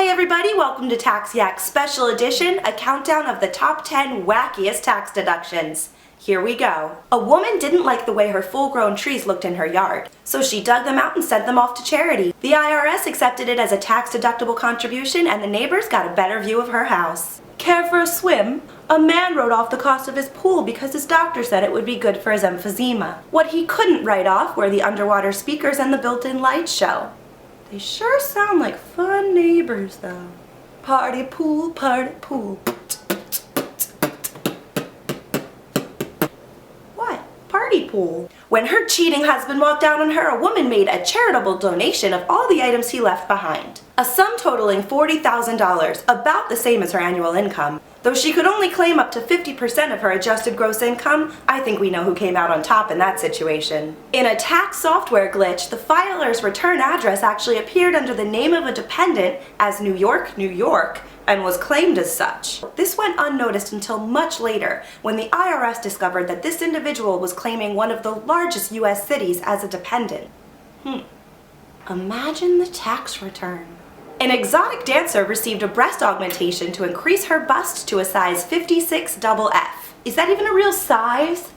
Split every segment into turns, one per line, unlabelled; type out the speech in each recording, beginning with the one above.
Hey everybody, welcome to Tax Yak Special Edition, a countdown of the top 10 wackiest tax deductions. Here we go. A woman didn't like the way her full-grown trees looked in her yard, so she dug them out and sent them off to charity. The IRS accepted it as a tax-deductible contribution and the neighbors got a better view of her house. Care for a swim? A man wrote off the cost of his pool because his doctor said it would be good for his emphysema. What he couldn't write off were the underwater speakers and the built-in light show. They sure sound like fun neighbors, though. Party pool, party pool. What? Party pool? When her cheating husband walked out on her, a woman made a charitable donation of all the items he left behind. A sum totaling $40,000, about the same as her annual income. Though she could only claim up to 50% of her adjusted gross income, I think we know who came out on top in that situation. In a tax software glitch, the filer's return address actually appeared under the name of a dependent as New York, New York, and was claimed as such. This went unnoticed until much later, when the IRS discovered that this individual was claiming one of the largest US cities as a dependent. Imagine the tax return. An exotic dancer received a breast augmentation to increase her bust to a size 56FF. Is that even a real size?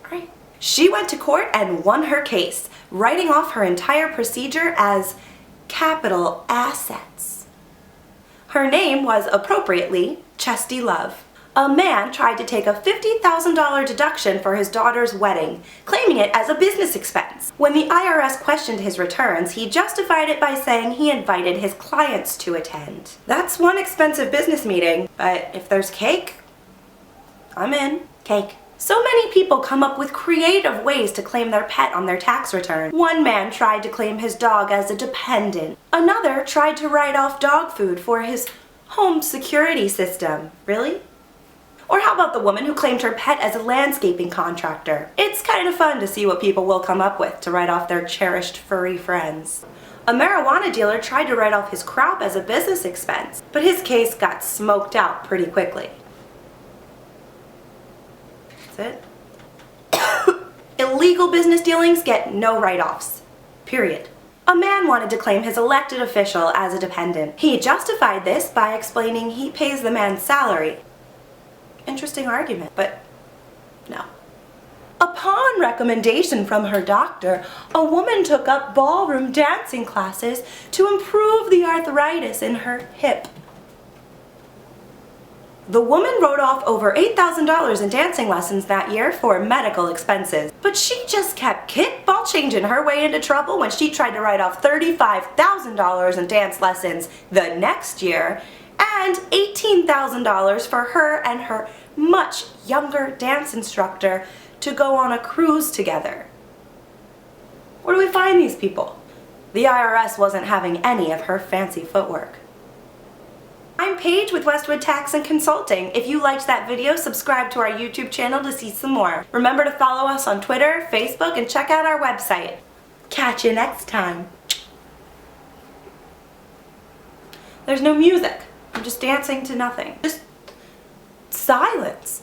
Right. She went to court and won her case, writing off her entire procedure as capital assets. Her name was, appropriately, Chesty Love. A man tried to take a $50,000 deduction for his daughter's wedding, claiming it as a business expense. When the IRS questioned his returns, he justified it by saying he invited his clients to attend. That's one expensive business meeting, but if there's cake, I'm in. Cake. So many people come up with creative ways to claim their pet on their tax return. One man tried to claim his dog as a dependent. Another tried to write off dog food for his home security system. Really? Or how about the woman who claimed her pet as a landscaping contractor? It's kind of fun to see what people will come up with to write off their cherished furry friends. A marijuana dealer tried to write off his crop as a business expense, but his case got smoked out pretty quickly. That's it. Illegal business dealings get no write-offs. Period. A man wanted to claim his elected official as a dependent. He justified this by explaining he pays the man's salary. Interesting argument, but no. Upon recommendation from her doctor, a woman took up ballroom dancing classes to improve the arthritis in her hip. The woman wrote off over $8,000 in dancing lessons that year for medical expenses, but she just kept kickball changing her way into trouble when she tried to write off $35,000 in dance lessons the next year and $18,000 for her and her much younger dance instructor to go on a cruise together. Where do we find these people? The IRS wasn't having any of her fancy footwork. I'm Paige with Westwood Tax and Consulting. If you liked that video, subscribe to our YouTube channel to see some more. Remember to follow us on Twitter, Facebook, and check out our website. Catch you next time. There's no music. I'm just dancing to nothing. Just silence.